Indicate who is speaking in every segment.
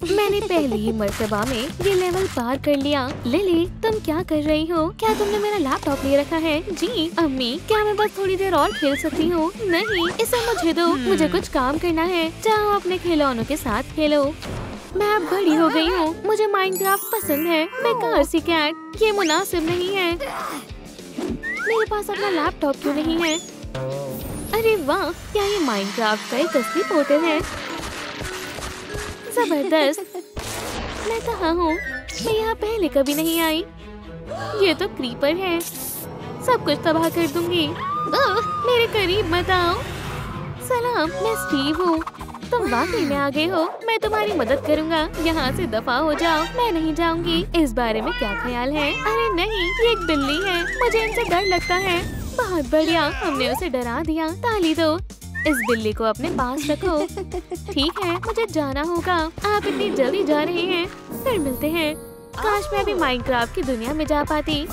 Speaker 1: मैंने पहली ही मर्तबा में ये लेवल पार कर लिया। लिली, तुम क्या कर रही हो? क्या तुमने मेरा लैपटॉप ले रखा है? जी अम्मी, क्या मैं बस थोड़ी देर और खेल सकती हूँ? नहीं, इसे मुझे दो, मुझे कुछ काम करना है। जाओ अपने खिलौनों के साथ खेलो। मैं अब बड़ी हो गई हूँ, मुझे माइनक्राफ्ट पसंद है। बेकार सी कैट, ये मुनासिब नहीं है। मेरे पास अपना लैपटॉप क्यों नहीं है? अरे वाह, क्या ये माइनक्राफ्ट का एक असली पोर्टल है? जबरदस्त। मैं कहाँ हूँ? मैं यहाँ पहले कभी नहीं आई। ये तो क्रीपर है, सब कुछ तबाह कर दूंगी। मेरे करीब मत आओ। सलाम, मैं स्टीव हूँ। तुम वाकई में आ गए हो। मैं तुम्हारी मदद करूँगा। यहाँ से दफा हो जाओ, मैं नहीं जाऊँगी। इस बारे में क्या ख्याल है? अरे नहीं, ये एक बिल्ली है, मुझे इनसे डर लगता है। बहुत बढ़िया, हमने उसे डरा दिया। ताली दो। इस बिल्ली को अपने पास रखो। ठीक है, मुझे जाना होगा। आप इतनी जल्दी जा रहे हैं? फिर मिलते हैं। काश मैं भी माइनक्राफ्ट की दुनिया में जा पाती।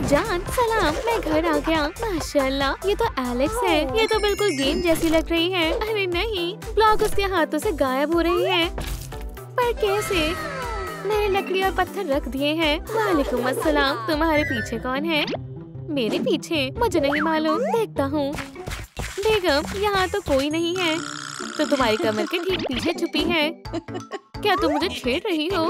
Speaker 1: जान, सलाम, मैं घर आ गया। माशाल्लाह, ये तो एलेक्स है। ये तो बिल्कुल गेम जैसी लग रही है। अरे नहीं, ब्लॉक उसके हाथों से गायब हो रही है। पर कैसे? मैंने लकड़ी और पत्थर रख दिए हैं। वालेकुम अस्सलाम, तुम्हारे पीछे कौन है? मेरे पीछे? मुझे नहीं मालूम, देखता हूँ। बेगम, यहाँ तो कोई नहीं है। तो तुम्हारी कमर के ठीक पीछे छुपी है। क्या तुम मुझे छेड़ रही हो?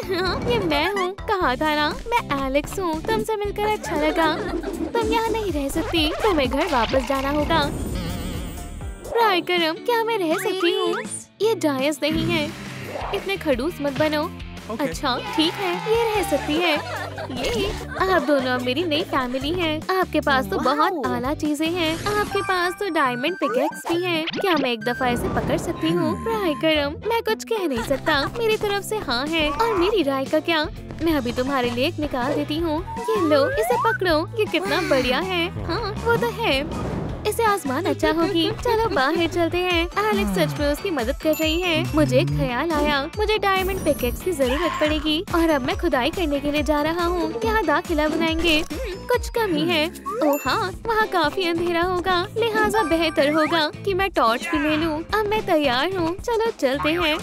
Speaker 1: हाँ, ये मैं हूँ। कहा था ना, मैं एलेक्स हूँ। तुमसे मिलकर अच्छा लगा। तुम यहाँ नहीं रह सकती, तुम्हें घर वापस जाना होगा। राय करम, क्या मैं रह सकती हूँ? ये जायज नहीं है। इतने खड़ूस मत बनो। अच्छा ठीक है, ये रह सकती है। ये आप दोनों अब मेरी नई फैमिली हैं। आपके पास तो बहुत आला चीजें हैं। आपके पास तो डायमंड पिकेक्स भी हैं। क्या मैं एक दफा इसे पकड़ सकती हूँ? राय करम, मैं कुछ कह नहीं सकता। मेरी तरफ से हाँ है। और मेरी राय का क्या? मैं अभी तुम्हारे लिए एक निकाल देती हूँ। ये लो, इसे पकड़ो। ये कितना बढ़िया है। हाँ वो तो है। इसे आसमान अच्छा होगी। चलो बाहर चलते हैं। एलेक्स सच में उसकी मदद कर रही है। मुझे एक ख्याल आया, मुझे डायमंड पिकेक्स की जरूरत पड़ेगी। और अब मैं खुदाई करने के लिए जा रहा हूँ। यहाँ दाखिला बनाएंगे। कुछ कमी है। ओह हाँ, वहाँ काफी अंधेरा होगा, लिहाजा बेहतर होगा कि मैं टॉर्च भी ले लूँ। अब मैं तैयार हूँ, चलो चलते हैं।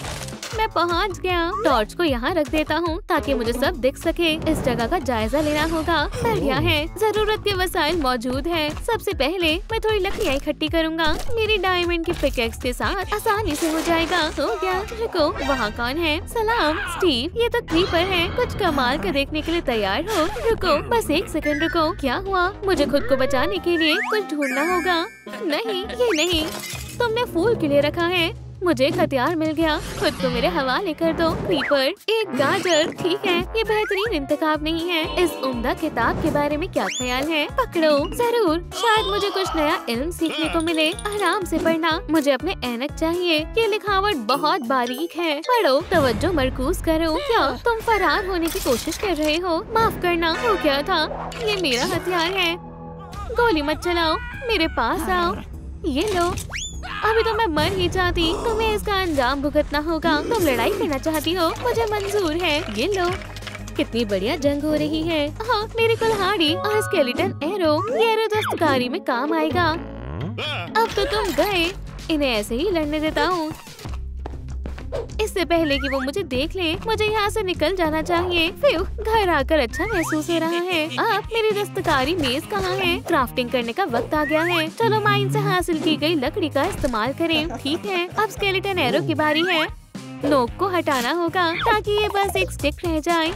Speaker 1: मैं पहुंच गया। टॉर्च को यहाँ रख देता हूँ ताकि मुझे सब दिख सके। इस जगह का जायजा लेना होगा। बढ़िया है, जरूरत के वसाइल मौजूद हैं। सबसे पहले मैं थोड़ी लकड़ियाँ इकट्ठी करूँगा। मेरी डायमंड की पिकेक्स के साथ आसानी से हो जाएगा। हो गया। रुको, वहाँ कौन है? सलाम स्टीव, ये तो क्रीपर है। कुछ कमाल का देखने के लिए तैयार हो? रुको, बस एक सेकंड रुको। क्या हुआ? मुझे खुद को बचाने के लिए कुछ ढूंढना होगा। नहीं, ये नहीं। तुमने फूल के लिए रखा है। मुझे एक हथियार मिल गया। खुद को मेरे हवाले कर दो। क्रीपर, एक गाजर। ठीक है, ये बेहतरीन इंतखाब नहीं है। इस उम्दा किताब के बारे में क्या ख्याल है? पकड़ो। जरूर, शायद मुझे कुछ नया इल्म सीखने को मिले। आराम से पढ़ना। मुझे अपने ऐनक चाहिए। ये लिखावट बहुत बारीक है। पढ़ो, तवज्जो मरकूज करो। क्या तुम फरार होने की कोशिश कर रहे हो? माफ करना, वो क्या था? ये मेरा हथियार है। गोली मत चलाओ, मेरे पास आओ। ये लो। अभी तो मैं मर ही जाती। तुम्हें इसका अंजाम भुगतना होगा। तुम लड़ाई करना चाहती हो? मुझे मंजूर है। ये लो। कितनी बढ़िया जंग हो रही है। हाँ, मेरी कुल्हाड़ी और स्केलेटन एरो। ये एरो दस्तकारी में काम आएगा। अब तो तुम गए। इन्हें ऐसे ही लड़ने देता हूँ। इससे पहले कि वो मुझे देख ले, मुझे यहाँ से निकल जाना चाहिए। फिर घर आकर अच्छा महसूस हो रहा है। अब मेरी दस्तकारी मेज कहाँ है? क्राफ्टिंग करने का वक्त आ गया है। चलो माइन से हासिल की गई लकड़ी का इस्तेमाल करें। ठीक है, अब स्केलेटन एरो की बारी है। नोक को हटाना होगा ताकि ये बस एक स्टिक रह जाए।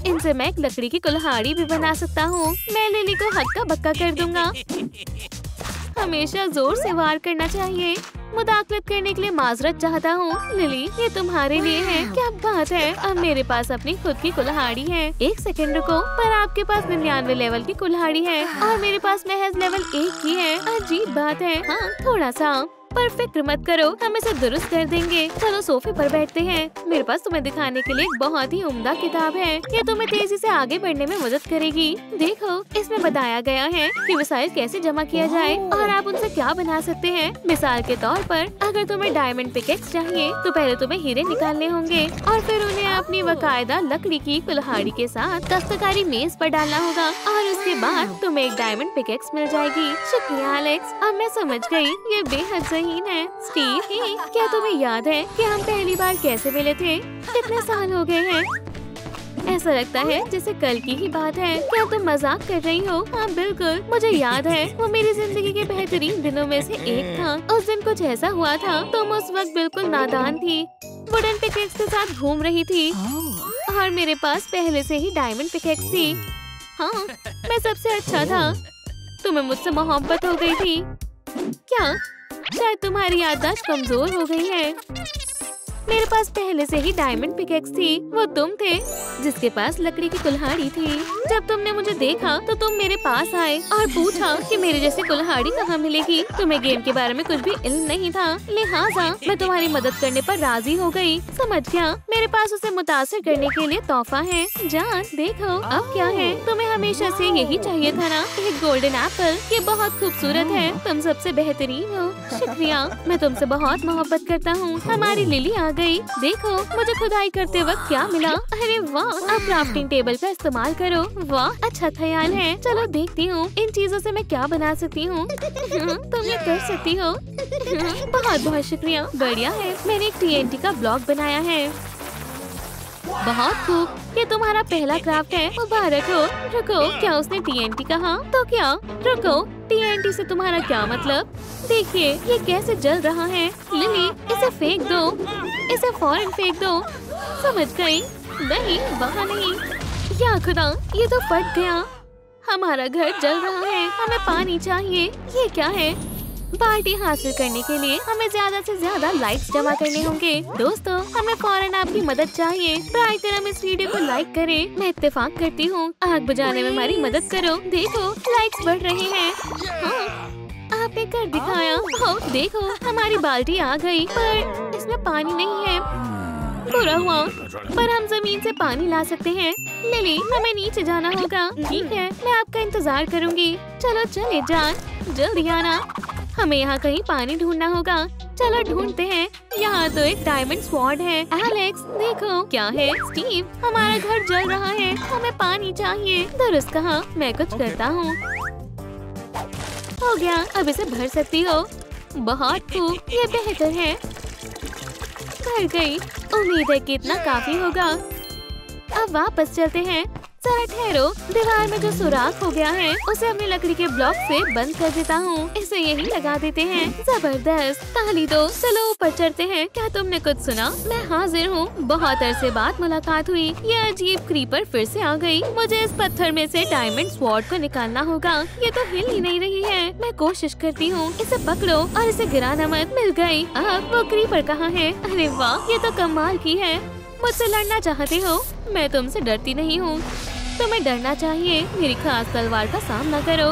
Speaker 1: इनसे मैं एक लकड़ी की कुल्हाड़ी भी बना सकता हूँ। मैं लिली को हक्का बक्का कर दूंगा। हमेशा जोर से वार करना चाहिए। मुदाखलत करने के लिए माजरत चाहता हूँ। लिली, ये तुम्हारे लिए है। क्या बात है, अब मेरे पास अपनी खुद की कुल्हाड़ी है। एक सेकंड रुको, पर आपके पास 99 लेवल की कुल्हाड़ी है और मेरे पास महज लेवल 1 की है। अजीब बात है। हाँ, थोड़ा सा। पर फिक्र मत करो, हम इसे दुरुस्त कर देंगे। चलो सोफे पर बैठते हैं। मेरे पास तुम्हें दिखाने के लिए एक बहुत ही उम्दा किताब है। ये तुम्हें तेजी से आगे बढ़ने में मदद करेगी। देखो, इसमें बताया गया है कि वसाइल कैसे जमा किया जाए और आप उनसे क्या बना सकते हैं। मिसाल के तौर पर, अगर तुम्हें डायमंड पिकेक्स चाहिए तो पहले तुम्हें हीरे निकालने होंगे और फिर उन्हें अपनी बाकायदा लकड़ी की कुल्हाड़ी के साथ दस्तकारी मेज पर डालना होगा और उसके बाद तुम्हें एक डायमंड पिकेक्स मिल जाएगी। शुक्रिया एलेक्स, अब मैं समझ गई। ये बेहद सही रंगीन है। स्टीव, क्या तुम्हें याद है कि हम पहली बार कैसे मिले थे? कितने साल हो गए हैं? ऐसा लगता है जैसे कल की ही बात है। क्या तुम मजाक कर रही हो? हाँ बिल्कुल, मुझे याद है। वो मेरी जिंदगी के बेहतरीन दिनों में से एक था। उस दिन कुछ ऐसा हुआ था। तुम उस वक्त बिल्कुल नादान थी, वुडन पिकेक्स के साथ घूम रही थी और मेरे पास पहले से ही डायमंड पिकेक्स थी। हाँ, मैं सबसे अच्छा था। तुम्हें मुझसे मोहब्बत हो गई थी क्या? शायद तुम्हारी याददाश्त कमजोर हो गई है। मेरे पास पहले से ही डायमंड पिकेक्स थी। वो तुम थे जिसके पास लकड़ी की कुल्हाड़ी थी। जब तुमने मुझे देखा तो तुम मेरे पास आए और पूछा कि मेरे जैसी कुल्हाड़ी कहाँ मिलेगी। तुम्हें गेम के बारे में कुछ भी इल्म नहीं था, लिहाजा मैं तुम्हारी मदद करने पर राजी हो गई। समझ गया, मेरे पास उसे मुतासिर करने के लिए तोहफा है। जान देखो अब क्या है। तुम्हें हमेशा से यही चाहिए था ना, एक गोल्डन एप्पल। ये बहुत खूबसूरत है, तुम सबसे बेहतरीन हो। शुक्रिया, मैं तुमसे बहुत मोहब्बत करता हूँ। हमारी लिली आ गई। देखो मुझे खुदाई करते वक्त क्या मिला। अरे वाह, अब क्राफ्टिंग टेबल का इस्तेमाल करो। वाह, अच्छा ख्याल है। चलो देखती हूँ इन चीजों से मैं क्या बना सकती हूँ। तुम ये कर सकती हो। बहुत बहुत शुक्रिया, बढ़िया है। मैंने एक TNT का ब्लॉक बनाया है। बहुत खूब, ये तुम्हारा पहला क्राफ्ट है। मुबारक हो। रुको, क्या उसने TNT कहा? तो क्या? रुको, TNT से तुम्हारा क्या मतलब? देखिए ये कैसे जल रहा है। लिली, इसे फेंक दो, इसे फौरन फेंक दो। समझ गई? नहीं, वहाँ नहीं। या खुदा, ये तो फट गया। हमारा घर जल रहा है, हमें पानी चाहिए। ये क्या है? पार्टी हासिल करने के लिए हमें ज्यादा से ज्यादा लाइक्स जमा करने होंगे। दोस्तों, हमें फौरन आपकी मदद चाहिए। प्राय तरह इस वीडियो को लाइक करें। मैं इत्तेफाक करती हूँ, आग बुझाने में हमारी मदद करो। देखो लाइक्स बढ़ रहे हैं। हाँ, आपने कर दिखाया। हो देखो, हमारी बाल्टी आ गई, पर इसमें पानी नहीं है। बुरा हुआ, पर हम जमीन से पानी ला सकते हैं। लिली, हमें नीचे जाना होगा। ठीक है, मैं आपका इंतजार करूंगी। चलो चले जान, जल्दी आना। हमें यहाँ कहीं पानी ढूंढना होगा। चलो ढूंढते हैं। यहाँ तो एक डायमंड स्वॉर्ड है। एलेक्स देखो क्या है। स्टीव, हमारा घर जल रहा है, हमें पानी चाहिए। दुरुस्त कहा, मैं कुछ करता हूँ। हो गया, अब इसे भर सकती हो। बहुत खूब, ये बेहतर है। भर गई। उम्मीद है कि इतना काफी होगा। अब वापस चलते हैं। जरा ठहरो, दीवार में जो सुराख हो गया है उसे अपनी लकड़ी के ब्लॉक से बंद कर देता हूँ। इसे यहीं लगा देते हैं। जबरदस्त, ताली दो। चलो ऊपर चढ़ते हैं। क्या तुमने कुछ सुना? मैं हाजिर हूँ। बहुत अरसे बाद मुलाकात हुई। ये अजीब क्रीपर फिर से आ गई। मुझे इस पत्थर में से डायमंड स्वॉर्ड को निकालना होगा। ये तो हिल ही नहीं रही है। मैं कोशिश करती हूँ। इसे पकड़ो और इसे गिराना मत। मिल गई। अब वो क्रीपर कहाँ है? अरे वाह, ये तो कमाल की है। मुझसे लड़ना चाहते हो? मैं तुमसे डरती नहीं हूँ। तुम्हें डरना चाहिए। मेरी खास तलवार का सामना करो।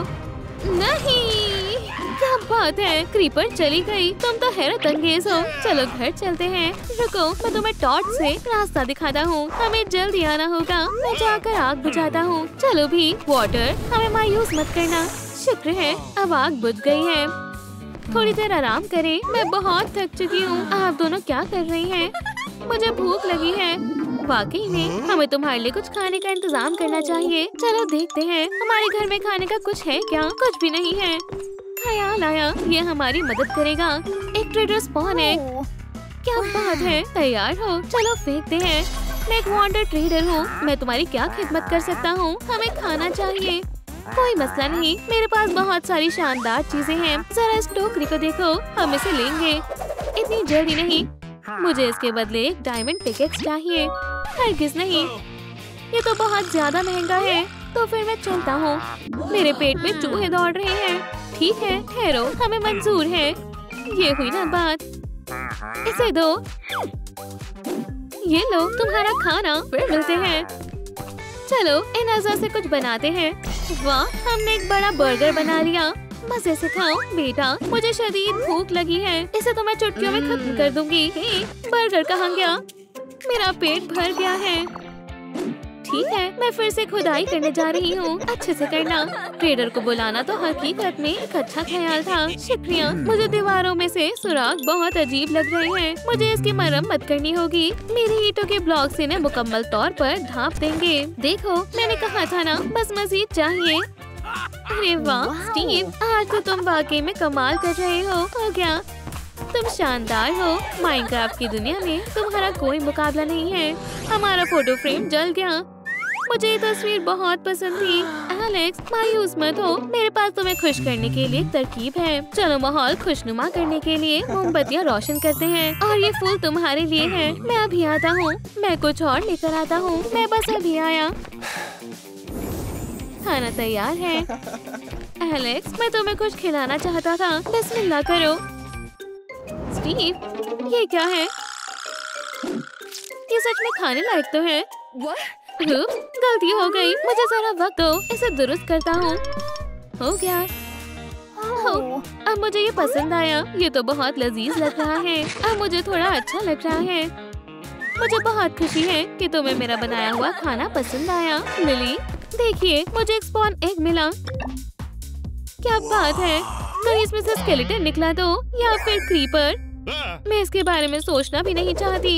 Speaker 1: नहीं, क्या बात है, क्रीपर चली गई। तुम तो हैरत अंगेज हो। चलो घर चलते हैं। रुको, मैं तुम्हें टॉर्च से रास्ता दिखाता हूँ। हमें जल्दी आना होगा। मैं जाकर आग बुझाता हूँ। चलो भी, वाटर, हमें मायूस मत करना। शुक्र है अब आग बुझ गई है। थोड़ी देर आराम करें। मैं बहुत थक चुकी हूँ। आप दोनों क्या कर रही हैं? मुझे भूख लगी है। वाकई में हमें तुम्हारे लिए कुछ खाने का इंतजाम करना चाहिए। चलो देखते हैं हमारे घर में खाने का कुछ है क्या। कुछ भी नहीं है। ख्याल आया ये हमारी मदद करेगा। एक ट्रेडर स्पॉन है। क्या बात है, तैयार हो? चलो फेंकते हैं। मैं एक वॉन्डर ट्रेडर हूँ। मैं तुम्हारी क्या खिदमत कर सकता हूँ? हमें खाना चाहिए। कोई मसला नहीं, मेरे पास बहुत सारी शानदार चीजें हैं। जरा इस टोकरी को देखो, हम इसे लेंगे। इतनी जल्दी नहीं, मुझे इसके बदले एक डायमंड पिकेक्स चाहिए। हरगिज़ नहीं, ये तो बहुत ज्यादा महंगा है। तो फिर मैं चलता हूँ। मेरे पेट में चूहे दौड़ रहे हैं। ठीक है, ठहरो, हमें मंजूर है। ये हुई ना बात। इसे दो। ये लो तुम्हारा खाना। फिर मिलते हैं। चलो इन अज़ा से कुछ बनाते हैं। वाह, हमने एक बड़ा बर्गर बना लिया। मजे से खाओ बेटा, मुझे शदीद भूख लगी है। इसे तो मैं चुटकियों में खत्म कर दूंगी। बर्गर कहाँ गया? मेरा पेट भर गया है। ठीक है, मैं फिर से खुदाई करने जा रही हूँ। अच्छे से करना। ट्रेडर को बुलाना तो हकीकत में एक अच्छा ख्याल था। शुक्रिया। मुझे दीवारों में से सुराख बहुत अजीब लग रहे हैं। मुझे इसकी मरम्मत करनी होगी। मेरी ईंटों के ब्लॉक इन्हें मुकम्मल तौर पर ढांप देंगे। देखो, मैंने कहा था ना, बस मजीद चाहिए। अरे वाह स्टीव, आज तो तुम वाकई में कमाल कर रहे हो। गया, तुम शानदार हो। माइनक्राफ्ट की दुनिया में तुम्हारा कोई मुकाबला नहीं है। हमारा फोटो फ्रेम जल गया। मुझे ये तस्वीर बहुत पसंद थी। एलेक्स, मायूस मत हो, मेरे पास तुम्हें खुश करने के लिए एक तरकीब है। चलो माहौल खुशनुमा करने के लिए मोमबत्तियाँ रोशन करते हैं और ये फूल तुम्हारे लिए है। मैं अभी आता हूँ, मैं कुछ और लेकर आता हूँ। मैं बस अभी आया। खाना तैयार है। एलेक्स, मैं तुम्हें कुछ खिलाना चाहता था। बिस्मिल्लाह करो। स्टीव, ये क्या है? ये सच में खाने लायक तो है। गलती हो गई। मुझे जरा वक्त दो, इसे दुरुस्त करता हूँ। हो गया। अब मुझे ये पसंद आया। ये तो बहुत लजीज लग रहा है। अब मुझे थोड़ा अच्छा लग रहा है। मुझे बहुत खुशी है कि तुम्हें मेरा बनाया हुआ खाना पसंद आया। लिली, देखिए, मुझे एक स्पॉन एग मिला। क्या बात है? कहीं इसमें से स्केलेटन निकला तो, या फिर क्रीपर। मैं इसके बारे में सोचना भी नहीं चाहती।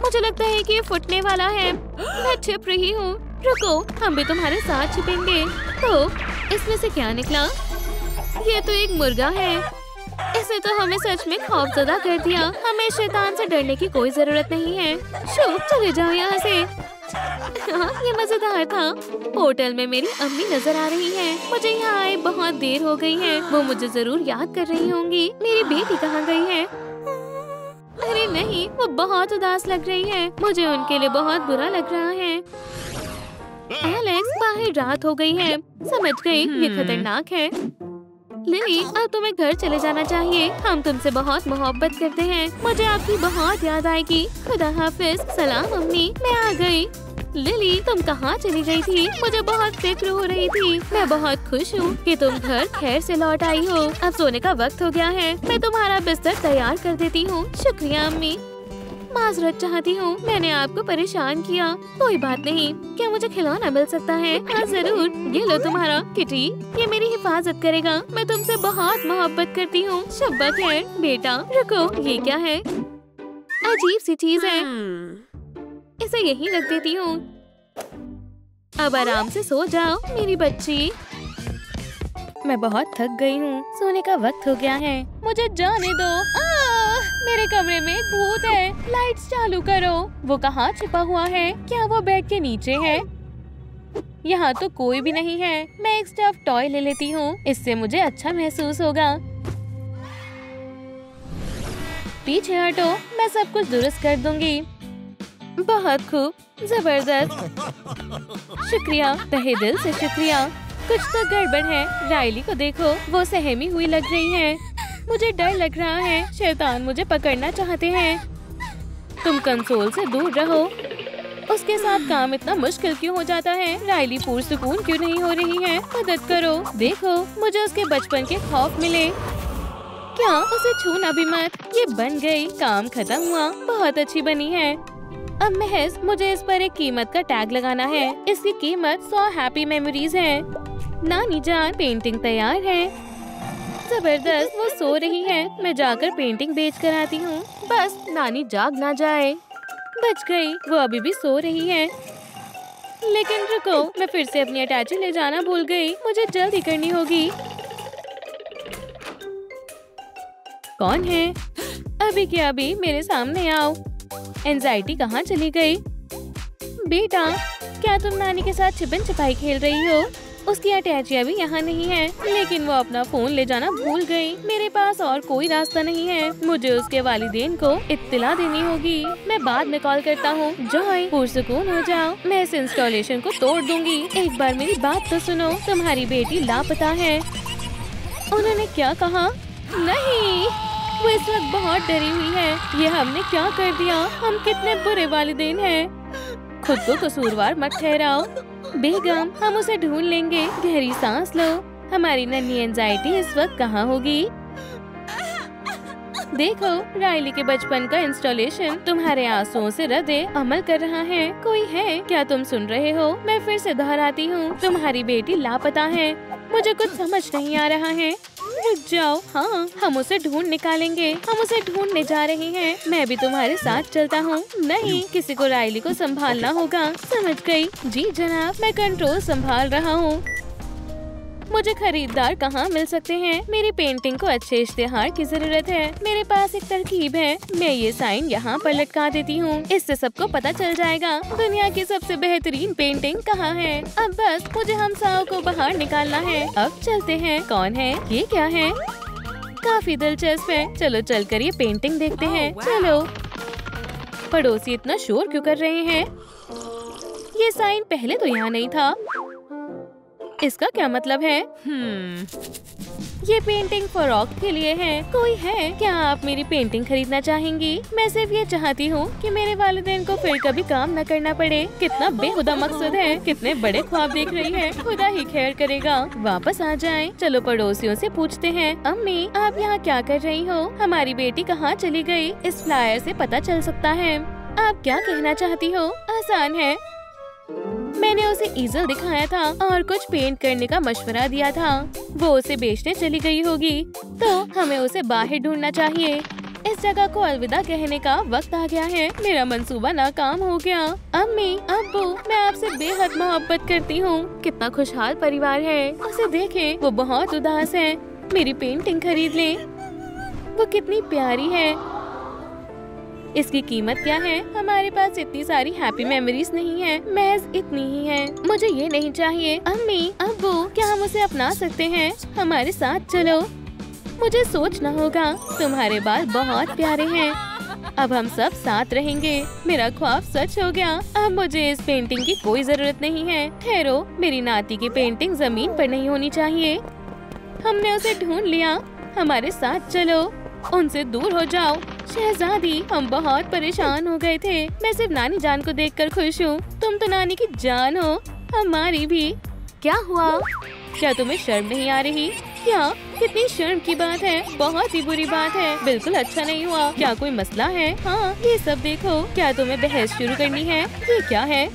Speaker 1: मुझे लगता है कि ये फुटने वाला है। मैं छिप रही हूँ। रुको, हम भी तुम्हारे साथ छिपेंगे। तो इसमें से क्या निकला? ये तो एक मुर्गा है। इसने तो हमें सच में खौफजदा कर दिया। हमें शैतान से डरने की कोई जरूरत नहीं है। शो, चले जाओ यहाँ से। ये मजेदार था। होटल में मेरी अम्मी नजर आ रही हैं। मुझे यहाँ आए बहुत देर हो गई है। वो मुझे जरूर याद कर रही होंगी। मेरी बेटी कहाँ गई है? अरे नहीं, वो बहुत उदास लग रही है। मुझे उनके लिए बहुत बुरा लग रहा है। एलेक्स, बाहर रात हो गई है। समझ गई, ये खतरनाक है। लिली, अब तुम्हें घर चले जाना चाहिए। हम तुमसे बहुत मोहब्बत करते हैं। मुझे आपकी बहुत याद आएगी। खुदा हाफिज। सलाम अम्मी, मैं आ गई। लिली, तुम कहाँ चली गई थी? मुझे बहुत फिक्र हो रही थी। मैं बहुत खुश हूँ कि तुम घर खैर से लौट आई हो। अब सोने का वक्त हो गया है। मैं तुम्हारा बिस्तर तैयार कर देती हूँ। शुक्रिया अम्मी। माजरत चाहती हूँ, मैंने आपको परेशान किया। कोई बात नहीं। क्या मुझे खिलौना मिल सकता है? हाँ जरूर। ये लो तुम्हारा किटी। ये मेरी हिफाजत करेगा। मैं तुमसे बहुत मोहब्बत करती हूँ। शब्बा खैर। बेटा रुको, ये क्या है? अजीब सी चीज है। इसे यहीं रख देती हूँ। अब आराम से सो जाओ मेरी बच्ची। मैं बहुत थक गई हूँ। सोने का वक्त हो गया है। मुझे जाने दो। मेरे कमरे में एक भूत है। लाइट्स चालू करो। वो कहाँ छिपा हुआ है? क्या वो बेड के नीचे है? यहाँ तो कोई भी नहीं है। मैं एक स्टफ टॉय ले लेती हूँ। इससे मुझे अच्छा महसूस होगा। पीछे हटो, मैं सब कुछ दुरुस्त कर दूंगी। बहुत खूब, जबरदस्त। शुक्रिया, तहे दिल से शुक्रिया। कुछ तो गड़बड़ है। राइली को देखो, वो सहमी हुई लग रही है। मुझे डर लग रहा है। शैतान मुझे पकड़ना चाहते हैं। तुम कंसोल से दूर रहो। उसके साथ काम इतना मुश्किल क्यों हो जाता है? राइली पुरसुकून क्यों नहीं हो रही है? मदद करो। देखो, मुझे उसके बचपन के खौफ मिले। क्या? उसे छूना भी मत। ये बन गई। काम खत्म हुआ। बहुत अच्छी बनी है। अब महज मुझे इस पर एक कीमत का टैग लगाना है। इसकी कीमत 100 हैप्पी मेमोरीज है। नानी जान, पेंटिंग तैयार है। जबरदस्त। वो सो रही है। मैं जाकर पेंटिंग बेच कर आती हूँ। बस नानी जाग ना जाए। बच गई। वो अभी भी सो रही है। लेकिन रुको, मैं फिर से अपनी अटैची ले जाना भूल गई। मुझे जल्दी करनी होगी। कौन है? अभी के अभी मेरे सामने आओ। एंजाइटी कहाँ चली गई? बेटा, क्या तुम नानी के साथ छिपन छिपाई खेल रही हो? उसकी अटैची अभी यहाँ नहीं है, लेकिन वो अपना फोन ले जाना भूल गई। मेरे पास और कोई रास्ता नहीं है। मुझे उसके वालिदैन को इत्तला देनी होगी। मैं बाद में कॉल करता हूँ। जॉय, पुरसुकून हो जाओ। मैं इस इंस्टॉलेशन को तोड़ दूंगी। एक बार मेरी बात तो सुनो। तुम्हारी बेटी लापता है। उन्होंने क्या कहा? नहीं, वो इस वक्त बहुत डरी हुई है। ये हमने क्या कर दिया? हम कितने बुरे वालिदैन हैं। खुद को कसूरवार मत ठहराओ। बेगम, हम उसे ढूंढ लेंगे। गहरी सांस लो। हमारी नन्ही एंजाइटी इस वक्त कहाँ होगी? देखो, राइली के बचपन का इंस्टॉलेशन तुम्हारे आंसुओं से रद्दे अमल कर रहा है। कोई है? क्या तुम सुन रहे हो? मैं फिर से दोहराती हूँ, तुम्हारी बेटी लापता है। मुझे कुछ समझ नहीं आ रहा है। रुक जाओ। हाँ, हम उसे ढूंढ निकालेंगे। हम उसे ढूंढने जा रहे हैं। मैं भी तुम्हारे साथ चलता हूँ। नहीं, किसी को राइली को संभालना होगा। समझ गई? जी जनाब, मैं कंट्रोल संभाल रहा हूँ। मुझे खरीदार कहाँ मिल सकते हैं? मेरी पेंटिंग को अच्छे इश्तेहार की जरूरत है। मेरे पास एक तरकीब है, मैं ये साइन यहाँ पर लटका देती हूँ, इससे सबको पता चल जाएगा दुनिया की सबसे बेहतरीन पेंटिंग कहाँ है। अब बस मुझे हमसाओं को बाहर निकालना है। अब चलते हैं। कौन है? ये क्या है? काफी दिलचस्प है। चलो चलकर ये पेंटिंग देखते हैं। चलो। पड़ोसी इतना शोर क्यों कर रहे हैं? ये साइन पहले तो यहाँ नहीं था। इसका क्या मतलब है? ये पेंटिंग फरोख्त के लिए है। कोई है क्या? आप मेरी पेंटिंग खरीदना चाहेंगी? मैं सिर्फ ये चाहती हूँ कि मेरे वालिदैन को फिर कभी काम न करना पड़े। कितना बेहुदा मकसद है। कितने बड़े ख्वाब देख रही है। खुदा ही खैर करेगा। वापस आ जाएं। चलो पड़ोसियों से पूछते हैं। अम्मी, आप यहाँ क्या कर रही हो? हमारी बेटी कहाँ चली गई? इस फ्लायर से पता चल सकता है। आप क्या कहना चाहती हो? आसान है। मैंने उसे ईजल दिखाया था और कुछ पेंट करने का मशवरा दिया था। वो उसे बेचने चली गई होगी, तो हमें उसे बाहर ढूंढना चाहिए। इस जगह को अलविदा कहने का वक्त आ गया है। मेरा मंसूबा नाकाम हो गया। अम्मी, अब्बू, मैं आपसे बेहद मोहब्बत करती हूँ। कितना खुशहाल परिवार है। उसे देखें, वो बहुत उदास है। मेरी पेंटिंग खरीद लें। वो कितनी प्यारी है। इसकी कीमत क्या है? हमारे पास इतनी सारी हैप्पी मेमोरीज नहीं है, महज इतनी ही है। मुझे ये नहीं चाहिए। अम्मी, अब्बू, क्या हम उसे अपना सकते हैं? हमारे साथ चलो। मुझे सोचना होगा। तुम्हारे बाल बहुत प्यारे हैं। अब हम सब साथ रहेंगे। मेरा ख्वाब सच हो गया। अब मुझे इस पेंटिंग की कोई जरूरत नहीं है। ठहरो, मेरी नाती की पेंटिंग जमीन पर नहीं होनी चाहिए। हमने उसे ढूंढ लिया। हमारे साथ चलो। उनसे दूर हो जाओ। शहजादी, हम बहुत परेशान हो गए थे। मैं सिर्फ नानी जान को देखकर खुश हूँ। तुम तो नानी की जान हो, हमारी भी। क्या हुआ? क्या तुम्हें शर्म नहीं आ रही? क्या? कितनी शर्म की बात है। बहुत ही बुरी बात है। बिल्कुल अच्छा नहीं हुआ। क्या कोई मसला है? हाँ, ये सब देखो। क्या तुम्हें बहस शुरू करनी है? ये क्या है?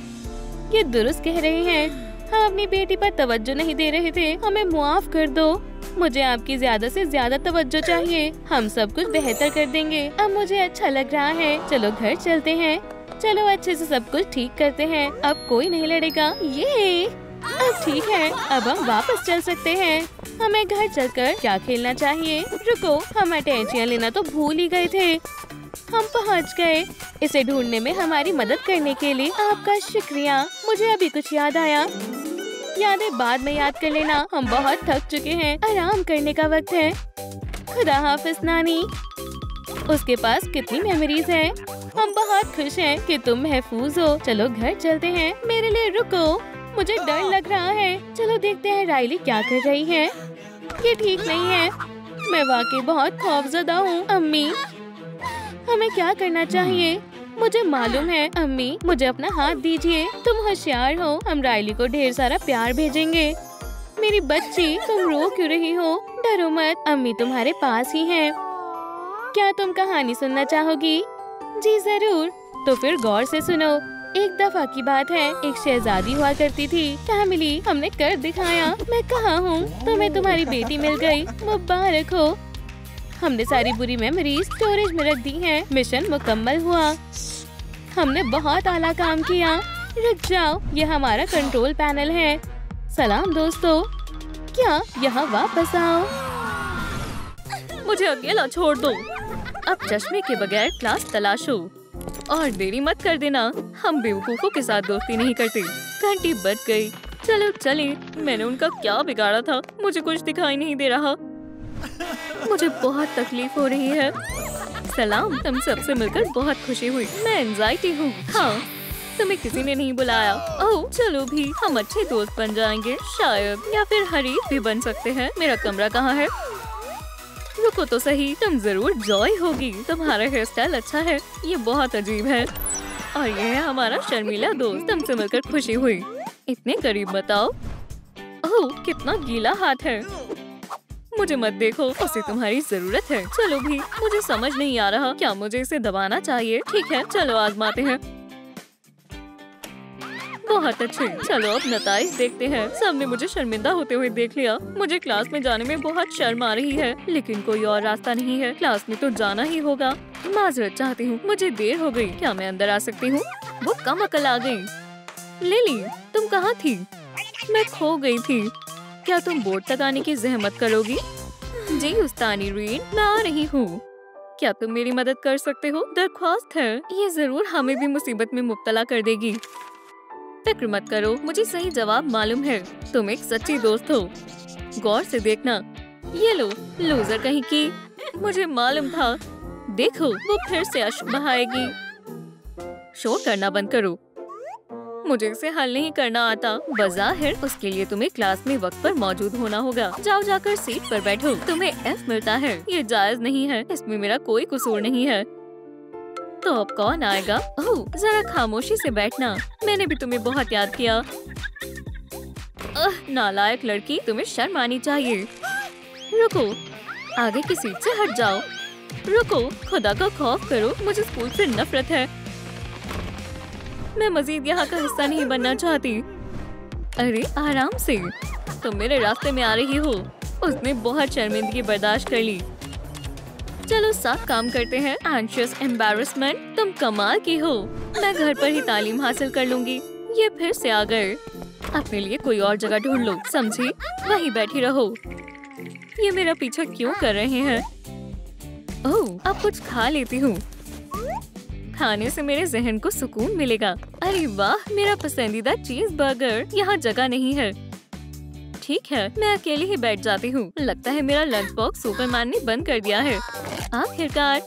Speaker 1: ये दुरुस्त कह रहे हैं। हम अपनी बेटी पर तवज्जो नहीं दे रहे थे। हमें मुआफ कर दो। मुझे आपकी ज्यादा से ज्यादा तवज्जो चाहिए। हम सब कुछ बेहतर कर देंगे। अब मुझे अच्छा लग रहा है। चलो घर चलते हैं। चलो अच्छे से सब कुछ ठीक करते हैं। अब कोई नहीं लड़ेगा। ये अब ठीक है। अब हम वापस चल सकते हैं। हमें घर चलकर क्या खेलना चाहिए? रुको, हम अटैचियां लेना तो भूल ही गए थे। हम पहुंच गए। इसे ढूंढने में हमारी मदद करने के लिए आपका शुक्रिया। मुझे अभी कुछ याद आया। यादें बाद में याद कर लेना। हम बहुत थक चुके हैं। आराम करने का वक्त है। खुदा हाफिज नानी। उसके पास कितनी मेमोरीज हैं। हम बहुत खुश हैं कि तुम महफूज हो। चलो घर चलते हैं। मेरे लिए रुको, मुझे डर लग रहा है। चलो देखते हैं राइली क्या कर रही है। ये ठीक नहीं है। मैं वाकई बहुत खौफजदा हूँ। अम्मी, हमें क्या करना चाहिए? मुझे मालूम है। अम्मी, मुझे अपना हाथ दीजिए। तुम होशियार हो। हम राइली को ढेर सारा प्यार भेजेंगे। मेरी बच्ची, तुम रो क्यों रही हो? डरो मत, अम्मी तुम्हारे पास ही हैं। क्या तुम कहानी सुनना चाहोगी? जी जरूर। तो फिर गौर से सुनो। एक दफा की बात है, एक शहजादी हुआ करती थी। फैमिली, हमने कर दिखाया। मैं कहाँ हूँ? तुम्हें तुम्हारी बेटी मिल गई। मुबारक हो। हमने सारी बुरी मेमोरीज स्टोरेज में रख दी हैं। मिशन मुकम्मल हुआ। हमने बहुत आला काम किया। रुक जाओ, ये हमारा कंट्रोल पैनल है। सलाम दोस्तों। क्या यहाँ वापस आओ?
Speaker 2: मुझे अकेला छोड़ दो। अब चश्मे के बगैर क्लास तलाशो और देरी मत कर देना। हम बेवकूफों के साथ दोस्ती नहीं करते। घंटी बज गई। चलो चले। मैंने उनका क्या बिगाड़ा था? मुझे कुछ दिखाई नहीं दे रहा। मुझे बहुत तकलीफ हो रही है। सलाम, तुम सबसे मिलकर बहुत खुशी हुई। मैं एंजाइटी हूँ। हाँ, तुम्हें किसी ने नहीं बुलाया। ओह, चलो भी, हम अच्छे दोस्त बन जाएंगे शायद, या फिर हरीफ भी बन सकते हैं। मेरा कमरा कहाँ है? रुको तो सही, तुम जरूर जॉय होगी। तुम्हारा हेयर स्टाइल अच्छा है। ये बहुत अजीब है। और ये है हमारा शर्मीला दोस्त। तुमसे मिलकर खुशी हुई। इतने करीब बताओ। ओह, कितना गीला हाथ है। मुझे मत देखो, उसे तुम्हारी जरूरत है। चलो भी, मुझे समझ नहीं आ रहा क्या मुझे इसे दबाना चाहिए। ठीक है, चलो आजमाते हैं। बहुत अच्छे। चलो अब नताइज देखते हैं। सबने मुझे शर्मिंदा होते हुए देख लिया। मुझे क्लास में जाने में बहुत शर्म आ रही है, लेकिन कोई और रास्ता नहीं है। क्लास में तो जाना ही होगा। माजरत चाहती हूँ, मुझे देर हो गई। क्या मैं अंदर आ सकती हूँ? वो कम अकल आ गई। लिली, तुम कहाँ थी? मैं खो गई थी। क्या तुम बोर्ड तक आने की जहमत करोगी? जी उस्तानी रीड, मैं आ रही हूँ। क्या तुम मेरी मदद कर सकते हो? दरख्वास्त है, ये जरूर हमें भी मुसीबत में मुब्तला कर देगी। फिक्र मत करो, मुझे सही जवाब मालूम है। तुम एक सच्ची दोस्त हो। गौर से देखना, ये लो, लूजर कहीं की। मुझे मालूम था। देखो, वो फिर से अश्क बहाएगी। शोर करना बंद करो, मुझे इसे हल नहीं करना आता। बज़ाहिर उसके लिए तुम्हें क्लास में वक्त पर मौजूद होना होगा। जाओ जाकर सीट पर बैठो। तुम्हें एफ मिलता है, ये जायज नहीं है। इसमें मेरा कोई कसूर नहीं है। तो अब कौन आएगा? ओह, जरा खामोशी से बैठना। मैंने भी तुम्हें बहुत याद किया। नालायक लड़की, तुम्हें शर्म आनी चाहिए। रुको, आगे की सीट से हट जाओ। रुको, खुदा का खौफ करो, मुझे स्कूल से नफरत है। मैं मजीद यहाँ का हिस्सा नहीं बनना चाहती। अरे आराम से, तुम मेरे रास्ते में आ रही हो। उसने बहुत शर्मिंदगी बर्दाश्त कर ली। चलो साथ काम करते हैं। एंशियस एम्बैरेसमेंट, तुम कमाल की हो। मैं घर पर ही तालीम हासिल कर लूंगी। ये फिर से आ गए। अपने लिए कोई और जगह ढूंढ लो, समझी? वहीं बैठी रहो। ये मेरा पीछा क्यों कर रहे हैं? ओह, अब कुछ खा लेती हूँ। खाने से मेरे जहन को सुकून मिलेगा। अरे वाह, मेरा पसंदीदा चीज बर्गर। यहाँ जगह नहीं है। ठीक है, मैं अकेले ही बैठ जाती हूँ। लगता है मेरा लंच बॉक्स सुपरमैन ने बंद कर दिया है। आखिरकार,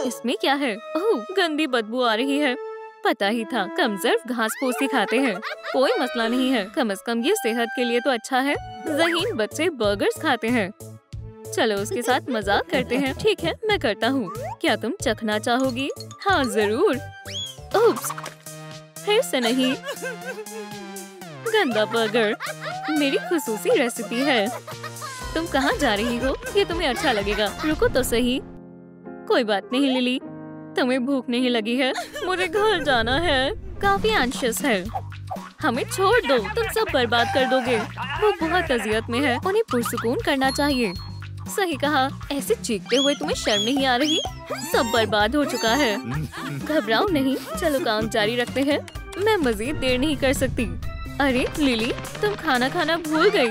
Speaker 2: इसमें क्या है? ओह, गंदी बदबू आ रही है। पता ही था, कमजोर घास फूस ही खाते हैं। कोई मसला नहीं है, कम से कम ये सेहत के लिए तो अच्छा है। ज़हीन बच्चे बर्गर्स खाते हैं। चलो उसके साथ मजाक करते हैं। ठीक है, मैं करता हूँ। क्या तुम चखना चाहोगी? हाँ जरूर। उप्स, फिर से नहीं। गंदा बर्गर, मेरी खुसूसी रेसिपी है। तुम कहाँ जा रही हो? ये तुम्हें अच्छा लगेगा। रुको तो सही। कोई बात नहीं लिली, तुम्हें भूख नहीं लगी है? मुझे घर जाना है। काफी एंशियस है। हमें छोड़ दो, तुम सब बर्बाद कर दोगे। वो बहुत अजियत में है, उन्हें पुरसुकून करना चाहिए। सही कहा। ऐसे चीखते हुए तुम्हें शर्म नहीं आ रही? सब बर्बाद हो चुका है। घबराओ नहीं, चलो काम जारी रखते हैं। मैं मजीद देर नहीं कर सकती। अरे लिली, तुम खाना खाना भूल गई।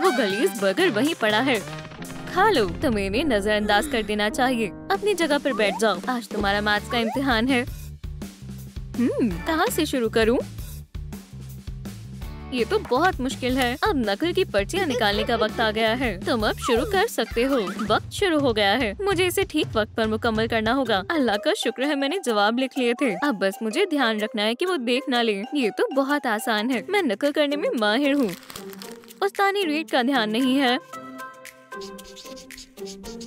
Speaker 2: वो गलीज बर्गर वहीं पड़ा है, खा लो। तुम्हें इन्हें नजरअंदाज कर देना चाहिए। अपनी जगह पर बैठ जाओ, आज तुम्हारा मैथ्स का इम्तिहान है। कहाँ से शुरू करूँ? ये तो बहुत मुश्किल है। अब नकल की पर्चियाँ निकालने का वक्त आ गया है। तुम अब शुरू कर सकते हो। वक्त शुरू हो गया है। मुझे इसे ठीक वक्त पर मुकम्मल करना होगा। अल्लाह का शुक्र है मैंने जवाब लिख लिए थे। अब बस मुझे ध्यान रखना है कि वो देख ना ले। ये तो बहुत आसान है, मैं नकल करने में माहिर हूँ। उस्तानी रीड का ध्यान नहीं है।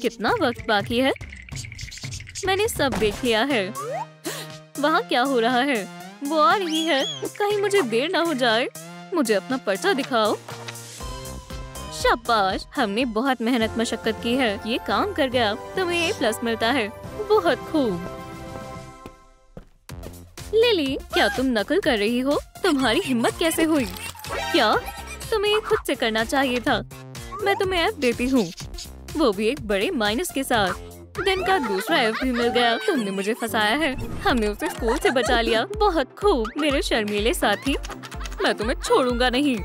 Speaker 2: कितना वक्त बाकी है? मैंने सब देख लिया है। वहाँ क्या हो रहा है? वो आ रही है। कहीं मुझे देर ना हो जाए। मुझे अपना पर्चा दिखाओ। शाबाश, हमने बहुत मेहनत मशक्कत की है। ये काम कर गया। तुम्हें A+ मिलता है। बहुत खूब। लिली, क्या तुम नकल कर रही हो? तुम्हारी हिम्मत कैसे हुई? क्या तुम्हें खुद से करना चाहिए था। मैं तुम्हें F देती हूँ, वो भी एक बड़े माइनस के साथ। दिन का दूसरा F भी मिल गया। तुमने मुझे फंसाया है। हमने उसे स्कूल से बचा लिया। बहुत खूब मेरे शर्मीले साथी। मैं तुम्हें छोड़ूंगा नहीं।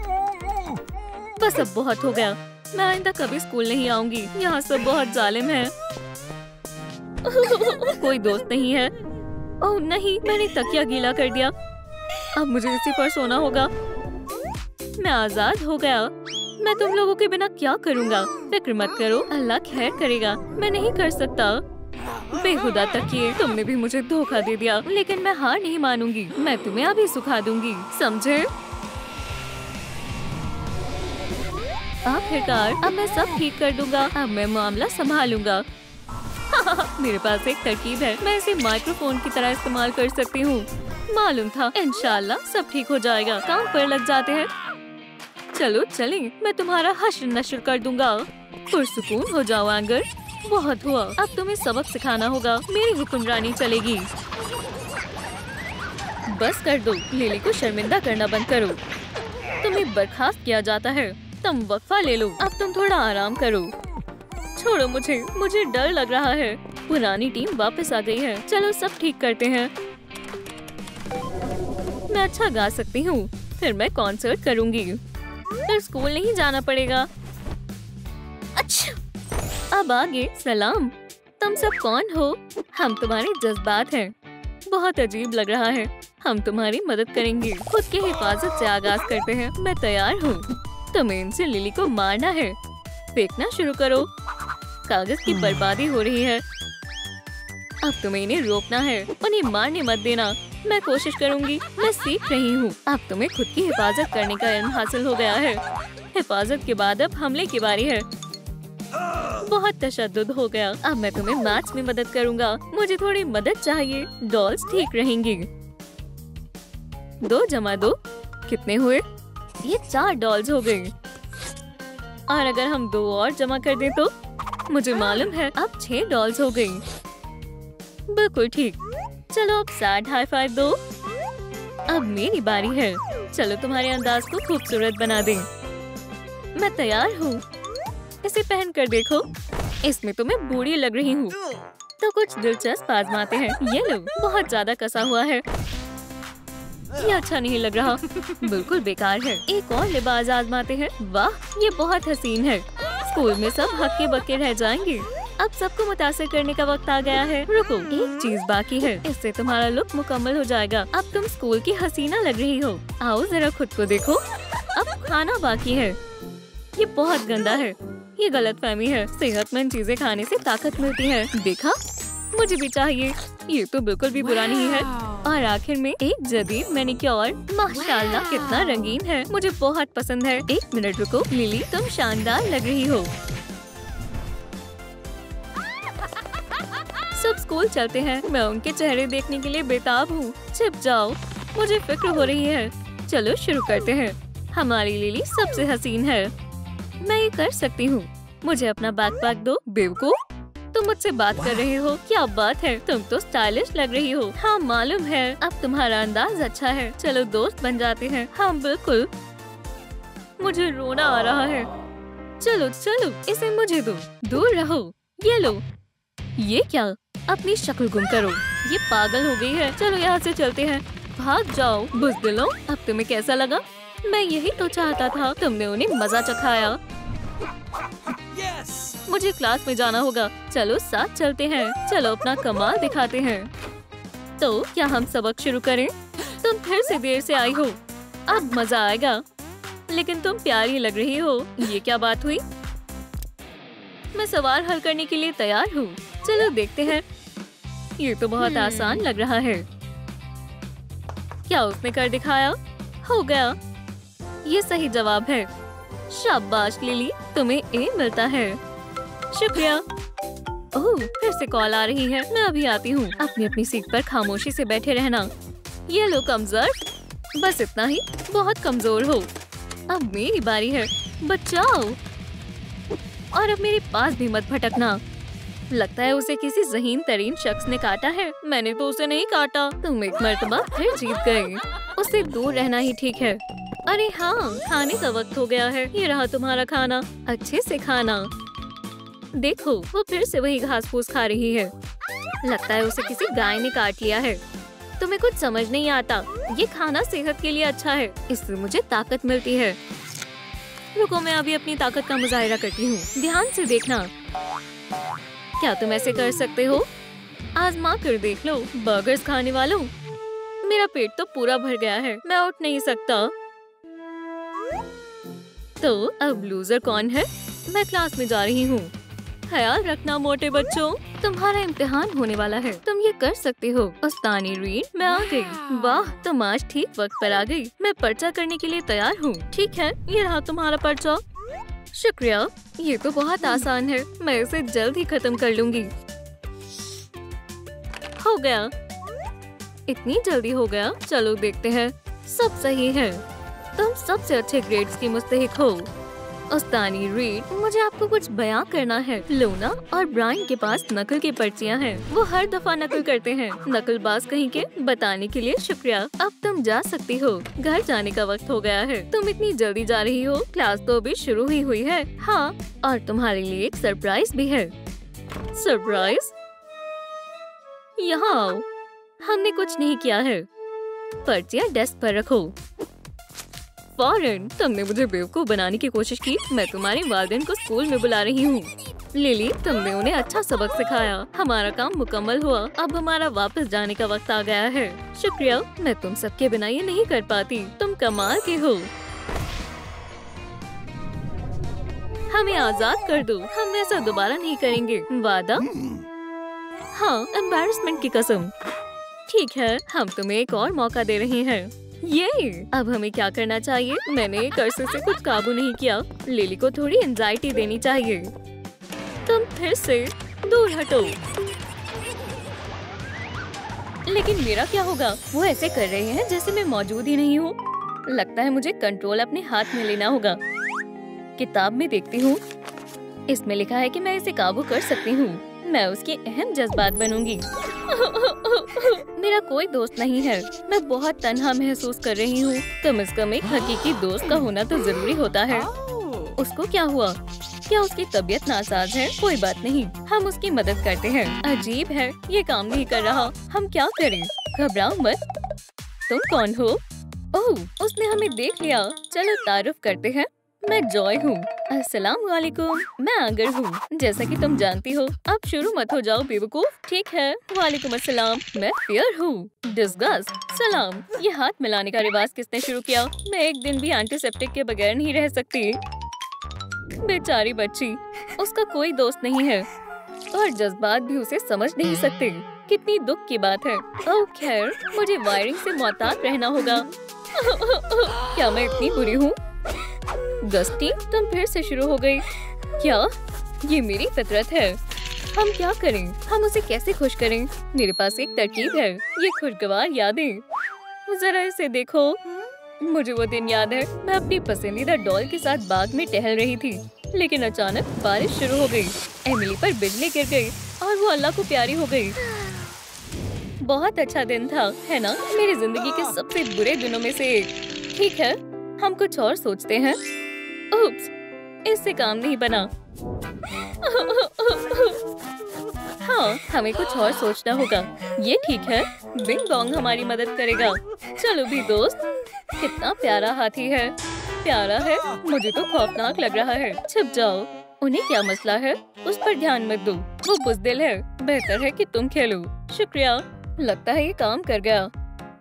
Speaker 2: बस अब बहुत हो गया। मैं आइंदा कभी स्कूल नहीं आऊंगी। यहाँ सब बहुत जालिम है। कोई दोस्त नहीं है। ओह नहीं, मैंने तकिया गीला कर दिया। अब मुझे इसी पर सोना होगा। मैं आजाद हो गया। मैं तुम लोगों के बिना क्या करूँगा? फिक्र मत करो, अल्लाह खैर करेगा। मैं नहीं कर सकता। बेहुदा तकिए, तुमने भी मुझे धोखा दे दिया। लेकिन मैं हार नहीं मानूंगी। मैं तुम्हें अभी सुखा दूंगी, समझे? आखिरकार अब मैं सब ठीक कर दूंगा। अब मैं मामला संभालूंगा। मेरे पास एक तरकीब है। मैं इसे माइक्रोफोन की तरह इस्तेमाल कर सकती हूँ। मालूम था, इंशाल्लाह सब ठीक हो जाएगा। काम पर लग जाते हैं। चलो चलें, मैं तुम्हारा हश्र नश्र कर दूंगा। पुरसुकून हो जाओ एंगर। बहुत हुआ, अब तुम्हें सबक सिखाना होगा। मेरी हुक्मरानी चलेगी। बस कर दो, लिली को शर्मिंदा करना बंद करो। तुम्हें बर्खास्त किया जाता है। तुम वक्फा ले लो। अब तुम थोड़ा आराम करो। छोड़ो मुझे डर लग रहा है। पुरानी टीम वापस आ गई है। चलो सब ठीक करते हैं। मैं अच्छा गा सकती हूँ, फिर मैं कॉन्सर्ट करूँगी। फिर स्कूल नहीं जाना पड़ेगा। अच्छा, अब आगे सलाम। तुम सब कौन हो? हम तुम्हारे जज्बात हैं। बहुत अजीब लग रहा है। हम तुम्हारी मदद करेंगे। खुद की हिफाजत से आगाज करते हैं। मैं तैयार हूँ। तुम्हें इनसे लिली को मारना है। फेंकना शुरू करो। कागज की बर्बादी हो रही है। अब तुम्हें इन्हें रोकना है। उन्हें मारने मत देना। मैं कोशिश करूंगी। मैं सीख रही हूँ। अब तुम्हें खुद की हिफाजत करने का इल्म हासिल हो गया है। हिफाजत के बाद अब हमले की बारी है। बहुत तशद्दुद हो गया। अब मैं तुम्हें मैथ्स में मदद करूंगा। मुझे थोड़ी मदद चाहिए। डॉल्स ठीक रहेंगी। 2 जमा 2 कितने हुए? ये 4 डॉल्स हो गई। और अगर हम 2 और जमा कर दें तो? मुझे मालूम है अब 6 डॉल्स हो गई। बिल्कुल ठीक। चलो अब सैड हाई फाइव दो। अब मेरी बारी है। चलो तुम्हारे अंदाज को खूबसूरत बना दें। मैं तैयार हूँ। इसे पहन कर देखो। इसमें तो मैं बूढ़ी लग रही हूँ। तो कुछ दिलचस्प आजमाते हैं। ये लो, बहुत ज्यादा कसा हुआ है। ये अच्छा नहीं लग रहा। बिल्कुल बेकार है। एक और लिबास आजमाते हैं। वाह, ये बहुत हसीन है। स्कूल में सब हक्के बक्के रह जाएंगे। अब सबको मुतासिर करने का वक्त आ गया है। रुको, एक चीज बाकी है। इससे तुम्हारा लुक मुकम्मल हो जाएगा। अब तुम स्कूल की हसीना लग रही हो। आओ जरा खुद को देखो। अब खाना बाकी है। ये बहुत गंदा है। ये गलतफहमी है। सेहतमंद चीजें खाने से ताकत मिलती है। देखा, मुझे भी चाहिए। ये तो बिल्कुल भी बुरा नहीं है। और आखिर में एक जदीद मैनिक्योर। माशाल्लाह, कितना रंगीन है। मुझे बहुत पसंद है। 1 मिनट रुको। लिली, तुम शानदार लग रही हो। सब स्कूल चलते हैं। मैं उनके चेहरे देखने के लिए बेताब हूँ। छिप जाओ, मुझे फिक्र हो रही है। चलो शुरू करते हैं। हमारी लिली सबसे हसीन है। मैं ये कर सकती हूँ। मुझे अपना बैकपैक दो। बेवकूफ, तुम मुझसे बात कर रहे हो? क्या बात है, तुम तो स्टाइलिश लग रही हो। हाँ मालूम है। अब तुम्हारा अंदाज अच्छा है। चलो दोस्त बन जाते हैं। हाँ बिल्कुल। मुझे रोना आ रहा है। चलो चलो, इसे मुझे दो। दूर रहो। ये लो। ये क्या? अपनी शक्ल गुम करो। ये पागल हो गई है। चलो यहाँ से चलते हैं। भाग जाओ बुज़दिलों। अब तुम्हें कैसा लगा? मैं यही तो चाहता था। तुमने उन्हें मजा चखाया। मुझे क्लास में जाना होगा। चलो साथ चलते हैं। चलो अपना कमाल दिखाते हैं। तो क्या हम सबक शुरू करें? तुम फिर से देर से आई हो। अब मजा आएगा। लेकिन तुम प्यारी लग रही हो। ये क्या बात हुई? मैं सवाल हल करने के लिए तैयार हूँ। चलो देखते हैं। ये तो बहुत आसान लग रहा है। क्या उसने कर दिखाया? हो गया। ये सही जवाब है। शाबाश लिली, तुम्हें ए मिलता है। शुक्रिया। ओह, फिर से कॉल आ रही है। मैं अभी आती हूँ। अपनी अपनी सीट पर खामोशी से बैठे रहना। ये लो कमजोर। बस इतना ही। बहुत कमजोर हो। अब मेरी बारी है। बचाओ। और अब मेरे पास भी मत भटकना। लगता है उसे किसी ज़हीन तरीन शख्स ने काटा है। मैंने तो उसे नहीं काटा। तुम एक मर्तबा फिर जीत गए। उससे दूर रहना ही ठीक है। अरे हाँ, खाने का वक्त हो गया है। ये रहा तुम्हारा खाना। अच्छे से खाना। देखो, वो फिर से वही घास फूस खा रही है। लगता है उसे किसी गाय ने काट लिया है। तुम्हें कुछ समझ नहीं आता। ये खाना सेहत के लिए अच्छा है। इससे मुझे ताकत मिलती है। रुको, मैं अभी अपनी ताकत का मुजाहिरा करती हूँ। ध्यान से देखना। क्या तुम ऐसे कर सकते हो? आजमा कर देख लो। बर्गर्स खाने वालों, मेरा पेट तो पूरा भर गया है। मैं उठ नहीं सकता। तो अब लूजर कौन है? मैं क्लास में जा रही हूँ। ख्याल रखना मोटे बच्चों। तुम्हारा इम्तिहान होने वाला है। तुम ये कर सकते हो। उस्तानी रीड, मैं आ गई। वाह, तुम आज ठीक वक्त पर आ गई। मैं पर्चा करने के लिए तैयार हूँ। ठीक है, ये रहा तुम्हारा पर्चा। शुक्रिया। ये तो बहुत आसान है। मैं इसे जल्द ही खत्म कर लूंगी। हो गया। इतनी जल्दी हो गया। चलो देखते हैं। सब सही है। तुम सबसे अच्छे ग्रेड्स की मुस्तहिक हो। उस्तानी रीड, मुझे आपको कुछ बयां करना है। लोना और ब्रायन के पास नकल की पर्चियां हैं। वो हर दफा नकल करते हैं। नकलबाज कहीं के। बताने के लिए शुक्रिया। अब तुम जा सकती हो। घर जाने का वक्त हो गया है। तुम इतनी जल्दी जा रही हो? क्लास तो अभी शुरू ही हुई है। हाँ, और तुम्हारे लिए एक सरप्राइज भी है। सरप्राइज? यहाँ आओ। हमने कुछ नहीं किया है। पर्चियां डेस्क पर रखो। फौरन। तुमने मुझे बेवकूफ बनाने की कोशिश की। मैं तुम्हारे वालिदैन को स्कूल में बुला रही हूँ। लिली, तुमने उन्हें अच्छा सबक सिखाया। हमारा काम मुकम्मल हुआ। अब हमारा वापस जाने का वक्त आ गया है। शुक्रिया, मैं तुम सबके बिना ये नहीं कर पाती। तुम कमाल के हो। हमें आजाद कर दो। हम ऐसा दोबारा नहीं करेंगे। वादा? हाँ, एम्बैरेसमेंट की कसम। ठीक है, हम तुम्हें एक और मौका दे रहे हैं। ये अब हमें क्या करना चाहिए? मैंने एक अरसे से कुछ काबू नहीं किया। लिली को थोड़ी एंजाइटी देनी चाहिए। तुम फिर से दूर हटो। लेकिन मेरा क्या होगा? वो ऐसे कर रहे हैं जैसे मैं मौजूद ही नहीं हूँ। लगता है मुझे कंट्रोल अपने हाथ में लेना होगा। किताब में देखती हूँ, इसमें लिखा है कि मैं इसे काबू कर सकती हूँ। मैं उसके अहम जज्बात बनूंगी। मेरा कोई दोस्त नहीं है। मैं बहुत तन्हा महसूस कर रही हूँ। कम से कम एक हकीकी दोस्त का होना तो जरूरी होता है। उसको क्या हुआ? क्या उसकी तबीयत नासाज है? कोई बात नहीं, हम उसकी मदद करते हैं। अजीब है, ये काम नहीं कर रहा। हम क्या करें? घबराओ मत। तुम कौन हो? ओह, उसने हमें देख लिया। चलो तारुफ करते हैं। मैं जॉय हूँ। अस्सलाम वालेकुम। मैं आगर हूँ, जैसा कि तुम जानती हो। अब शुरू मत हो जाओ बेवकूफ। ठीक है, वालेकुम अस्सलाम। मैं फियर हूँ। डिस्गस्ट। सलाम। ये हाथ मिलाने का रिवाज किसने शुरू किया? मैं एक दिन भी एंटीसेप्टिक के बगैर नहीं रह सकती। बेचारी बच्ची, उसका कोई दोस्त नहीं है और जज्बात भी उसे समझ नहीं सकते। कितनी दुख की बात है। ओह खैर, मुझे वायरिंग से मुहतात रहना होगा। क्या मैं इतनी बुरी हूँ? गस्टी, तुम फिर से शुरू हो गई। क्या? ये मेरी फितरत है। हम क्या करें? हम उसे कैसे खुश करें? मेरे पास एक तरकीब है। ये खुशगवार यादें। जरा इसे देखो। मुझे वो दिन याद है, मैं अपनी पसंदीदा डॉल के साथ बाग में टहल रही थी, लेकिन अचानक बारिश शुरू हो गई। एमिली पर बिजली गिर गई और वो अल्लाह को प्यारी हो गई। बहुत अच्छा दिन था, है ना? मेरी जिंदगी के सबसे बुरे दिनों में से एक। ठीक है, हम कुछ और सोचते हैं। उप्स, इससे काम नहीं बना। हाँ, हमें कुछ और सोचना होगा। ये ठीक है, बिंग बोंग हमारी मदद करेगा। चलो भी दोस्त। कितना प्यारा हाथी है। प्यारा है? मुझे तो खौफनाक लग रहा है। छिप जाओ। उन्हें क्या मसला है? उस पर ध्यान मत दो। वो बुज़दिल है। बेहतर है कि तुम खेलो। शुक्रिया। लगता है ये काम कर गया।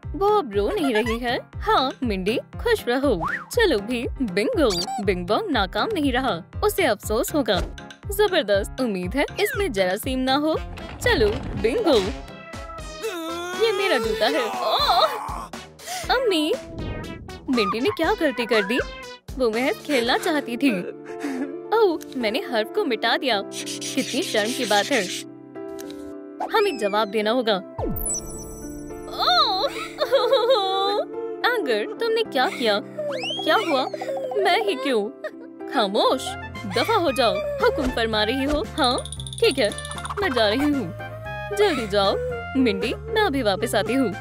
Speaker 2: वो अब रो नहीं रही है। हाँ मिंडी, खुश रहो। चलो भी। बिंगो। बिंग बोंग नाकाम नहीं रहा। उसे अफसोस होगा। जबरदस्त। उम्मीद है इसमें जरासीम ना हो। चलो बिंगो। ये मेरा जूता है। अम्मी, मिंडी ने क्या गलती कर दी? वो महज खेलना चाहती थी। ओह, मैंने हर्फ को मिटा दिया। कितनी शर्म की बात है। हमें जवाब देना होगा। आगर, तुमने क्या किया? क्या हुआ? मैं ही क्यों? खामोश, दफा हो जाओ। हुक्म फरमा रही हो? हाँ ठीक है, मैं जा रही हूँ। जल्दी जाओ। मिंडी, मैं अभी वापस आती हूँ।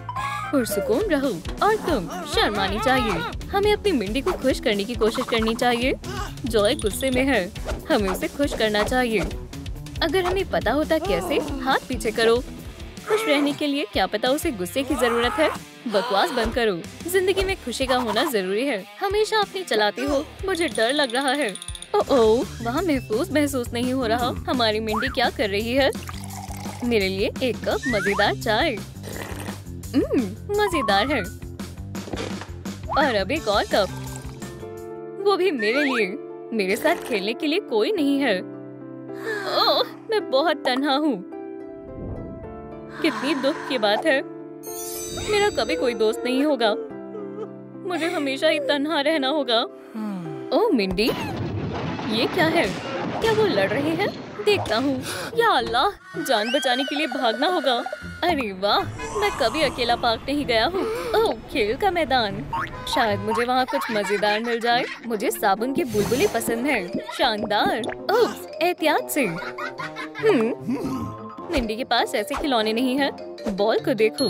Speaker 2: पुरसुकून रहो। और तुम, शर्म आनी चाहिए। हमें अपनी मिंडी को खुश करने की कोशिश करनी चाहिए। जॉय गुस्से में है, हमें उसे खुश करना चाहिए। अगर हमें पता होता कैसे। हाथ पीछे करो। खुश रहने के लिए क्या पता उसे गुस्से की जरूरत है। बकवास बंद करो। जिंदगी में खुशी का होना जरूरी है। हमेशा अपनी चलाती हो। मुझे डर लग रहा है। ओह, वहाँ महफूज महसूस नहीं हो रहा। हमारी मिंडी क्या कर रही है? मेरे लिए एक कप मजेदार चाय। मजेदार है। और अब एक और कप, वो भी मेरे लिए। मेरे साथ खेलने के लिए कोई नहीं है। ओह, मैं बहुत तन्हा हूँ। कितनी दुख की बात है। मेरा कभी कोई दोस्त नहीं होगा। मुझे हमेशा ही तन्हा रहना होगा। ओह मिंडी, ये क्या है? क्या वो लड़ रहे हैं? देखता हूँ। या अल्लाह, जान बचाने के लिए भागना होगा। अरे वाह, मैं कभी अकेला पार्क नहीं गया हूँ। ओह, खेल का मैदान। शायद मुझे वहाँ कुछ मजेदार मिल जाए। मुझे साबुन के बुलबुले पसंद है। शानदार। ओह, एहतियात से। मिंडी के पास ऐसे खिलौने नहीं है। बॉल को देखो,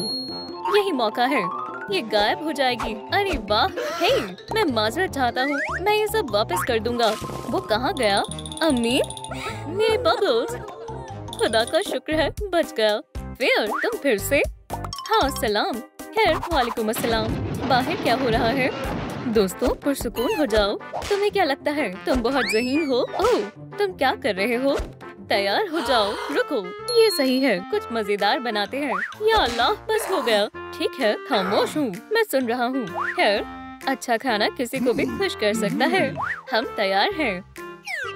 Speaker 2: यही मौका है। ये गायब हो जाएगी। अरे वाह। हे, मैं माजरत चाहता हूँ। मैं ये सब वापस कर दूंगा। वो कहाँ गया? अम्मी, मेरे बबल्स। खुदा का शुक्र है, बच गया। फिर तुम फिर से? हाँ सलाम। खैर, वालेकुम अस्सलाम। बाहर क्या हो रहा है? दोस्तों, पुरसुकून हो जाओ। तुम्हें क्या लगता है तुम बहुत ज़हीन हो? ओह, तुम क्या कर रहे हो? तैयार हो जाओ। रुको, ये सही है, कुछ मजेदार बनाते हैं। या अल्लाह, बस हो गया। ठीक है, खामोश हूँ, मैं सुन रहा हूँ। खैर, अच्छा खाना किसी को भी खुश कर सकता है। हम तैयार हैं।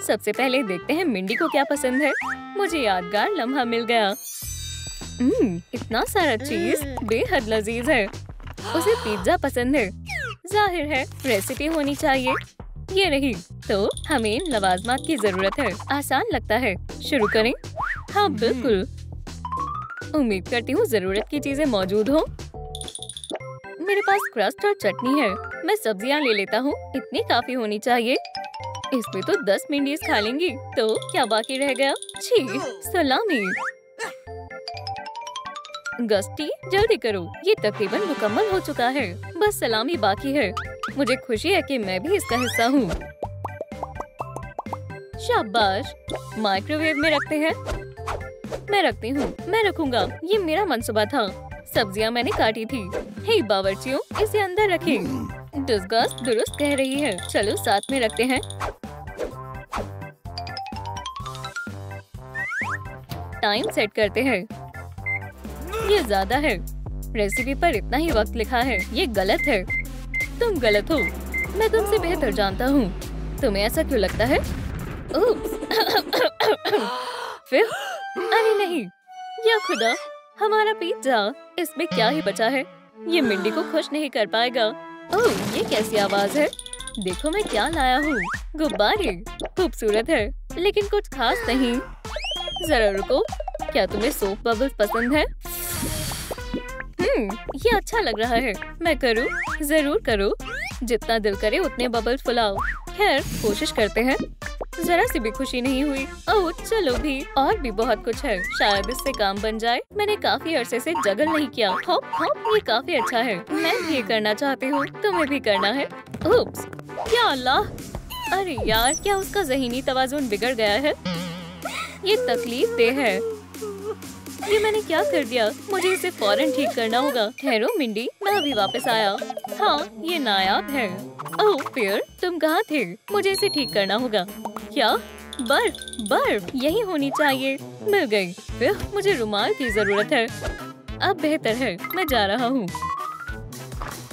Speaker 2: सबसे पहले देखते हैं मिंडी को क्या पसंद है। मुझे यादगार लम्हा मिल गया। इतना सारा चीज बेहद लजीज है। उसे पिज्जा पसंद है। जाहिर है रेसिपी होनी चाहिए। ये रही। तो हमें लवाजमात की जरूरत है। आसान लगता है। शुरू करें? हाँ बिल्कुल। उम्मीद करती हूँ जरूरत की चीजें मौजूद हो। मेरे पास क्रस्ट और चटनी है। मैं सब्जियाँ ले लेता हूँ। इतनी काफी होनी चाहिए। इसमें तो 10 मिंडीज खा लेंगी। तो क्या बाकी रह गया? छी, सलामी। गस्टी, जल्दी करो, ये तकरीबन मुकम्मल हो चुका है। बस सलामी बाकी है। मुझे खुशी है कि मैं भी इसका हिस्सा हूँ। शाबाश। माइक्रोवेव में रखते हैं। मैं रखती हूँ। मैं रखूंगा। ये मेरा मंसूबा था। सब्जियाँ मैंने काटी थी। हे बावर्चियों, इसे अंदर रखें। डिस्गस्ट दुरुस्त कह रही है। चलो साथ में रखते हैं। टाइम सेट करते हैं। ये ज्यादा है। रेसिपी पर इतना ही वक्त लिखा है। ये गलत है। तुम गलत हो। मैं तुमसे बेहतर जानता हूँ। तुम्हें ऐसा क्यों लगता है? फिर अरे नहीं, या खुदा, हमारा पिज्जा। इसमें क्या ही बचा है। ये मिंडी को खुश नहीं कर पाएगा। ओह, ये कैसी आवाज है? देखो मैं क्या लाया हूँ। गुब्बारे। खूबसूरत है, लेकिन कुछ खास नहीं। जरा रुको, क्या तुम्हें सोप बबल्स पसंद है? ये अच्छा लग रहा है। मैं करूँ? जरूर करो। जितना दिल करे उतने बबल्स फुलाओ। खैर, कोशिश करते हैं। जरा सी भी खुशी नहीं हुई। ओह चलो भी, और भी बहुत कुछ है। शायद इससे काम बन जाए। मैंने काफी अरसे से जगल नहीं किया। हॉप हॉप, ये काफी अच्छा है। मैं भी ये करना चाहती हूँ। तुम्हें भी करना है। उप्स, या अल्लाह। अरे यार, क्या उसका ज़हीनी तवाज़ुन बिगड़ गया है? ये तकलीफ दे है। ये मैंने क्या कर दिया? मुझे इसे फौरन ठीक करना होगा। ठहरो मिंडी, मैं अभी वापस आया। हाँ, ये नायाब है। ओह फिर, तुम कहाँ थे? मुझे इसे ठीक करना होगा। क्या? बर्फ? बर्फ यही होनी चाहिए। मिल गई। फिर मुझे रुमाल की जरूरत है। अब बेहतर है। मैं जा रहा हूँ।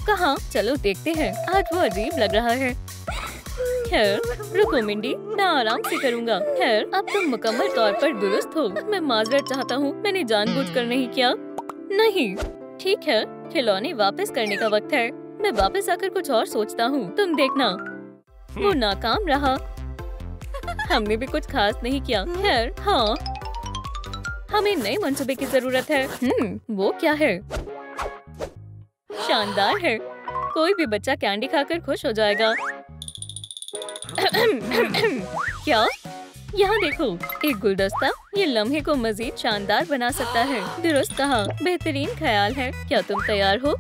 Speaker 2: कहाँ? चलो देखते हैं। आज वो अजीब लग रहा है। खैर, रुको मिंडी, मैं आराम से करूँगा। खैर, अब तुम मुकम्मल तौर पर दुरुस्त हो। मैं माजरत चाहता हूँ। मैंने जानबूझकर नहीं किया। नहीं, ठीक है। खिलौने वापस करने का वक्त है। मैं वापस आकर कुछ और सोचता हूँ। तुम देखना। वो नाकाम रहा। हमने भी कुछ खास नहीं किया। खैर, हाँ, हमें नए मंसूबे की जरूरत है। वो क्या है? शानदार है। कोई भी बच्चा कैंडी खाकर खुश हो जाएगा। क्या? यहाँ देखो, एक गुलदस्ता। ये लम्हे को मजीद शानदार बना सकता है। दुरुस्त कहा। बेहतरीन ख्याल है। क्या तुम तैयार हो?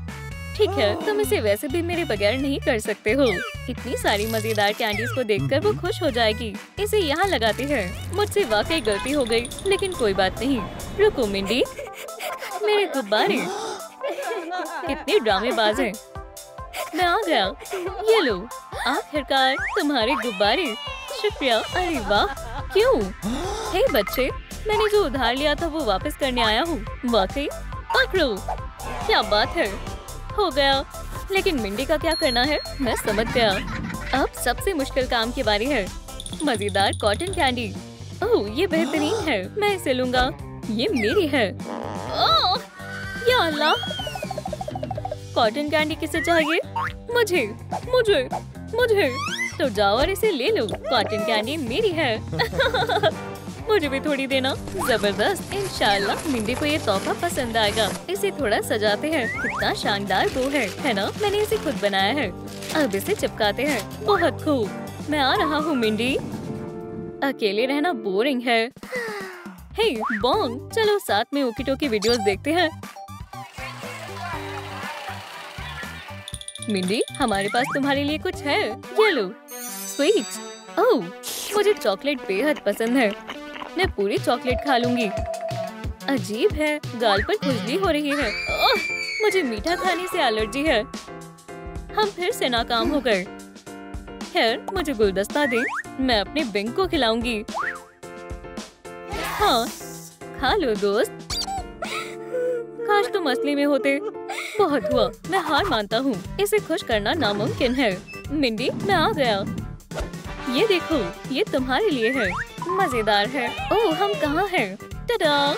Speaker 2: ठीक है, तुम इसे वैसे भी मेरे बगैर नहीं कर सकते हो। इतनी सारी मजेदार कैंडीज को देखकर वो खुश हो जाएगी। इसे यहाँ लगाते हैं। मुझसे वाकई गलती हो गई, लेकिन कोई बात नहीं। रुको मिंडी, मेरे गुब्बारे कितने ड्रामेबाज हैं। मैं आ गया। ये लो, आखिरकार तुम्हारे गुब्बारे। शुक्रिया। अरे वाह, क्यों? हे बच्चे, मैंने जो उधार लिया था वो वापस करने आया हूँ। वाकई? पकड़ो। क्या बात है। हो गया। लेकिन मिंडी का क्या करना है? मैं समझ गया। अब सबसे मुश्किल काम की बारी है। मजेदार कॉटन कैंडी। ओह, ये बेहतरीन है। मैं इसे लूंगा। ये मेरी है। ओह, या अल्लाह। कॉटन कैंडी किसे चाहिए? मुझे, मुझे, मुझे। तो जाओ और इसे ले लो। कॉटन कैंडी मेरी है। मुझे भी थोड़ी देना। जबरदस्त। इंशाल्लाह मिंडी को ये तोहफा पसंद आएगा। इसे थोड़ा सजाते हैं। कितना शानदार वो है ना? मैंने इसे खुद बनाया है। अब इसे चिपकाते हैं। बहुत खूब। मैं आ रहा हूँ मिंडी। अकेले रहना बोरिंग है। हे बॉन्ग, चलो साथ में ओकी टोकी वीडियोस देखते हैं। मिंडी, हमारे पास तुम्हारे लिए कुछ है। ये लो, स्वीट्स। ओह, मुझे चॉकलेट बेहद पसंद है। मैं पूरी चॉकलेट खा लूंगी। अजीब है, गाल पर खुजली हो रही है। ओह, मुझे मीठा खाने से एलर्जी है। हम फिर से नाकाम हो गए। खैर, मुझे गुलदस्ता दे, मैं अपने बिंग को खिलाऊंगी। हाँ, खा लो दोस्त। काश तुम असली में होते। बहुत हुआ, मैं हार मानता हूँ। इसे खुश करना नामुमकिन है। मिंडी, मैं आ गया। ये देखो, ये तुम्हारे लिए है। मजेदार है। ओह, हम कहाँ हैं? टडा!